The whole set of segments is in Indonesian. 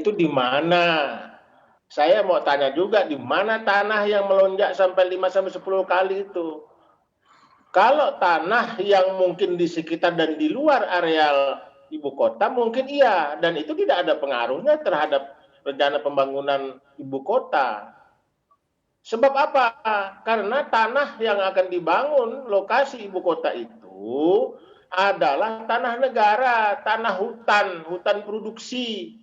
itu di mana? Saya mau tanya juga di mana tanah yang melonjak sampai 5 sampai 10 kali itu? Kalau tanah yang mungkin di sekitar dan di luar areal ibu kota mungkin iya, dan itu tidak ada pengaruhnya terhadap rencana pembangunan ibu kota. Sebab apa? Karena tanah yang akan dibangun lokasi ibu kota itu adalah tanah negara, tanah hutan, hutan produksi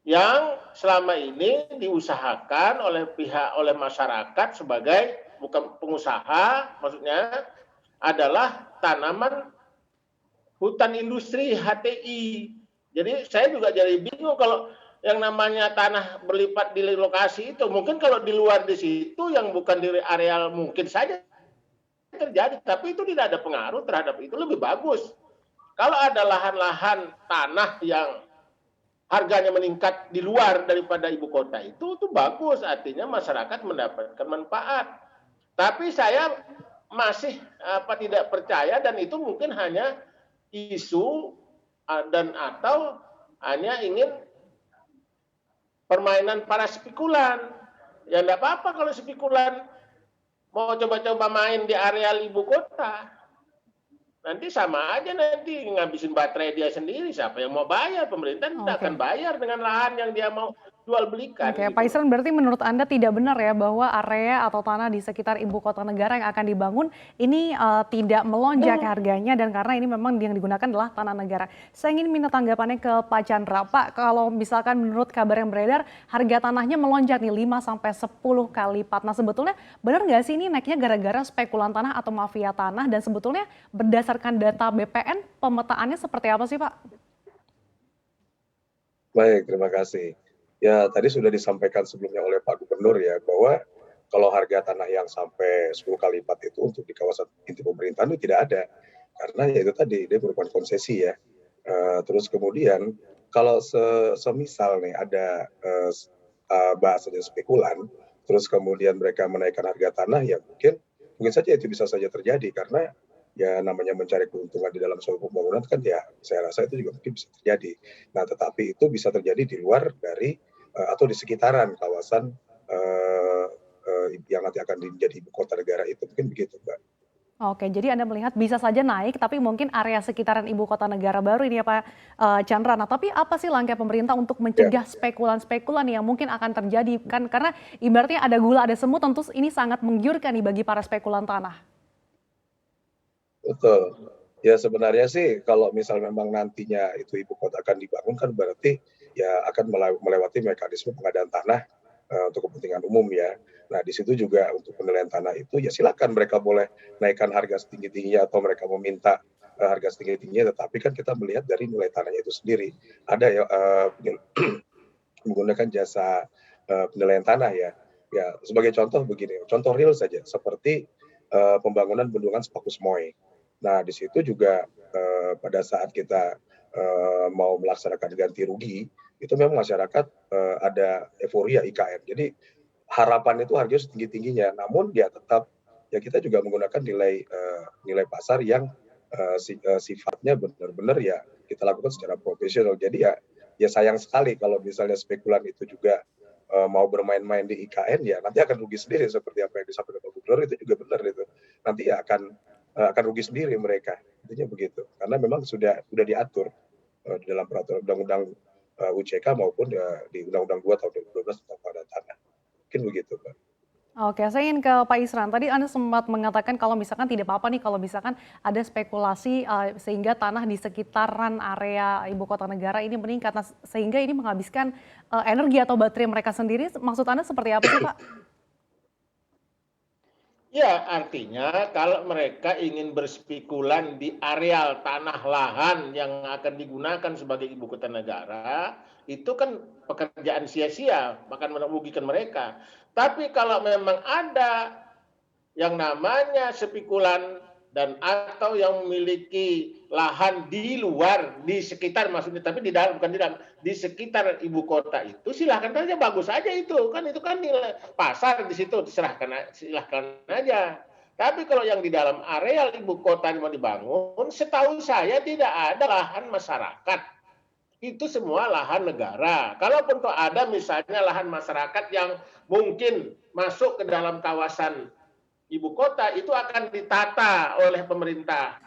yang selama ini diusahakan oleh masyarakat sebagai bukan pengusaha, maksudnya adalah tanaman hutan industri HTI. Jadi saya juga jadi bingung kalau yang namanya tanah berlipat di lokasi itu, mungkin kalau di luar di situ yang bukan di areal mungkin saja terjadi, tapi itu tidak ada pengaruh terhadap itu, lebih bagus. Kalau ada lahan-lahan tanah yang harganya meningkat di luar daripada ibu kota itu bagus, artinya masyarakat mendapatkan manfaat. Tapi saya masih tidak percaya, dan itu mungkin hanya isu dan atau hanya ingin permainan para spekulan. Ya enggak apa-apa kalau spekulan mau coba-coba main di areal ibu kota. Nanti sama aja, nanti ngabisin baterai dia sendiri. Siapa yang mau bayar? Pemerintah tidak akan bayar dengan lahan yang dia mau jual belikan. Oke, Gitu. Pak Isran, berarti menurut Anda tidak benar ya bahwa area atau tanah di sekitar ibu kota negara yang akan dibangun ini tidak melonjak harganya, dan karena ini memang yang digunakan adalah tanah negara. Saya ingin minta tanggapannya ke Pak Chandra. Pak, kalau misalkan menurut kabar yang beredar, harga tanahnya melonjak nih 5-10 kali lipat. Nah, sebetulnya benar nggak sih ini naiknya gara-gara spekulan tanah atau mafia tanah, dan sebetulnya berdasarkan data BPN, pemetaannya seperti apa sih, Pak? Baik, terima kasih. Ya, tadi sudah disampaikan sebelumnya oleh Pak Gubernur ya, bahwa kalau harga tanah yang sampai 10 kali lipat itu untuk di kawasan inti pemerintahan itu tidak ada. Karena ya itu tadi, dia merupakan konsesi ya. Terus kemudian, kalau semisal nih ada bahasanya spekulan, terus kemudian mereka menaikkan harga tanah, ya mungkin saja itu bisa saja terjadi, karena ya namanya mencari keuntungan di dalam suatu pembangunan kan ya saya rasa itu juga mungkin bisa terjadi. Nah, tetapi itu bisa terjadi di luar dari atau di sekitaran kawasan yang nanti akan menjadi ibu kota negara itu, mungkin begitu, Mbak. Oke, jadi Anda melihat bisa saja naik, tapi mungkin area sekitaran ibu kota negara baru ini ya Pak Chandra. Nah, tapi apa sih langkah pemerintah untuk Ya, mencegah spekulan-spekulan yang mungkin akan terjadi? Kan karena ibaratnya ada gula, ada semut, tentu ini sangat menggiurkan nih bagi para spekulan tanah. betul. Ya sebenarnya sih kalau misal memang nantinya itu ibu kota akan dibangun kan berarti ya akan melewati mekanisme pengadaan tanah untuk kepentingan umum ya. Nah, di situ juga untuk penilaian tanah itu ya silakan mereka boleh naikkan harga setinggi-tingginya atau mereka meminta harga setinggi-tingginya, tetapi kan kita melihat dari nilai tanahnya itu sendiri. Ada ya menggunakan jasa penilaian tanah ya. Ya, sebagai contoh begini, contoh real saja seperti pembangunan bendungan Sepakusmoy. Nah, di situ juga pada saat kita mau melaksanakan ganti rugi, itu memang masyarakat ada euforia IKN. Jadi harapan itu harganya setinggi-tingginya, namun ya tetap ya kita juga menggunakan nilai pasar yang sifatnya benar-benar ya kita lakukan secara profesional. Jadi ya sayang sekali kalau misalnya spekulan itu juga mau bermain-main di IKN, ya nanti akan rugi sendiri seperti apa yang disampaikan Pak Gubernur, itu juga benar itu. Nanti ya akan rugi sendiri mereka. Intinya begitu. Karena memang sudah diatur di dalam peraturan undang-undang UJK maupun di Undang-Undang 2 tahun 2012 tentang pengadaan tanah. Mungkin begitu, Pak. Oke, saya ingin ke Pak Isran. Tadi Anda sempat mengatakan kalau misalkan tidak apa-apa nih kalau misalkan ada spekulasi sehingga tanah di sekitaran area ibu kota negara ini meningkat, nah, sehingga ini menghabiskan energi atau baterai mereka sendiri. Maksud Anda seperti apa sih, Pak? Ya, artinya kalau mereka ingin berspekulan di areal tanah lahan yang akan digunakan sebagai ibu kota negara, itu kan pekerjaan sia-sia, akan merugikan mereka. Tapi kalau memang ada yang namanya spekulan dan atau yang memiliki lahan di luar, di sekitar maksudnya, tapi di dalam bukan di dalam, di sekitar ibu kota itu silahkan saja, bagus aja itu kan nilai pasar di situ, silahkan aja. Tapi kalau yang di dalam areal ibu kota yang mau dibangun, setahu saya tidak ada lahan masyarakat itu semua lahan negara. Kalaupun toh ada misalnya lahan masyarakat yang mungkin masuk ke dalam kawasan ibu kota, itu akan ditata oleh pemerintah.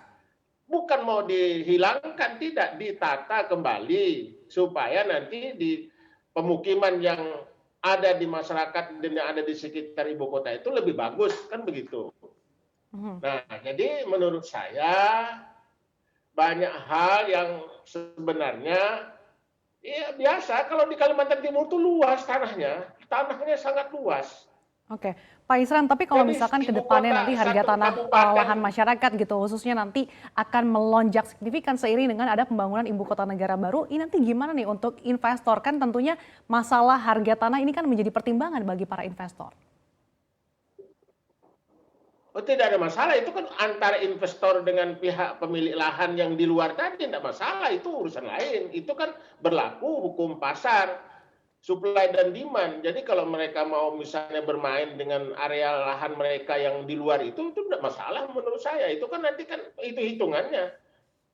Bukan mau dihilangkan, tidak, ditata kembali supaya nanti di pemukiman yang ada di masyarakat dan yang ada di sekitar ibu kota itu lebih bagus, kan begitu. Nah, jadi menurut saya banyak hal yang sebenarnya ya biasa. Kalau di Kalimantan Timur itu luas tanahnya sangat luas. Oke, Pak Isran, tapi kalau Jadi misalkan ke ibu depannya kota nanti harga satu tanah kabupaten. lahan masyarakat gitu, khususnya nanti akan melonjak signifikan seiring dengan ada pembangunan ibu kota negara baru, ini nanti gimana nih untuk investor? Kan tentunya masalah harga tanah ini kan menjadi pertimbangan bagi para investor. Oh, tidak ada masalah, itu kan antara investor dengan pihak pemilik lahan yang di luar tadi tidak masalah, itu urusan lain. Itu kan berlaku hukum pasar, supply dan demand. Jadi kalau mereka mau misalnya bermain dengan area lahan mereka yang di luar itu tidak masalah menurut saya. Itu kan nanti kan itu hitungannya.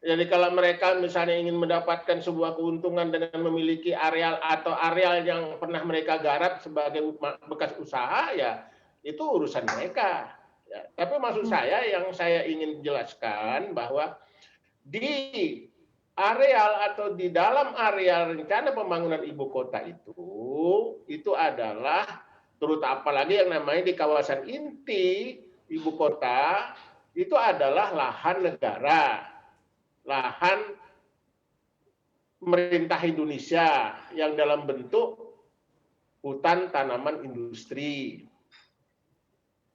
Jadi kalau mereka misalnya ingin mendapatkan sebuah keuntungan dengan memiliki areal atau areal yang pernah mereka garap sebagai bekas usaha, ya itu urusan mereka. Ya, tapi maksud saya yang saya ingin jelaskan bahwa di areal atau di dalam areal rencana pembangunan ibu kota itu adalah terutama apalagi yang namanya di kawasan inti ibu kota itu adalah lahan negara, lahan pemerintah Indonesia yang dalam bentuk hutan tanaman industri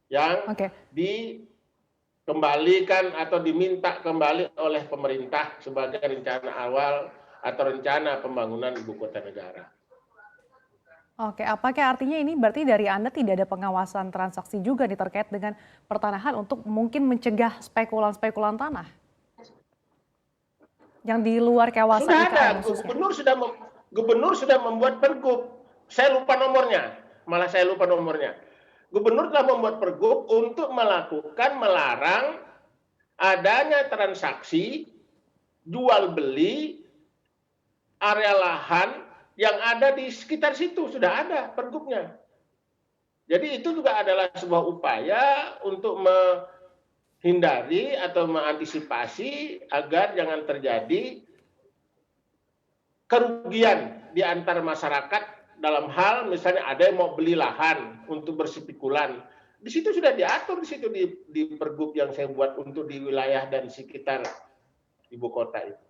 yang dikembalikan atau diminta kembali oleh pemerintah sebagai rencana awal atau rencana pembangunan ibu kota negara. Oke, apakah artinya ini berarti dari Anda tidak ada pengawasan transaksi juga nih terkait dengan pertanahan untuk mungkin mencegah spekulan-spekulan tanah yang di luar kawasan Sudah ada, IKN khususnya? gubernur sudah membuat pergub. Saya lupa nomornya, Gubernur telah membuat pergub untuk melarang adanya transaksi jual beli area lahan yang ada di sekitar situ, sudah ada pergubnya. Jadi itu juga adalah sebuah upaya untuk menghindari atau mengantisipasi agar jangan terjadi kerugian di antar masyarakat dalam hal misalnya ada yang mau beli lahan untuk bersepikulan. Di situ sudah diatur di pergub yang saya buat untuk di wilayah dan sekitar ibu kota itu.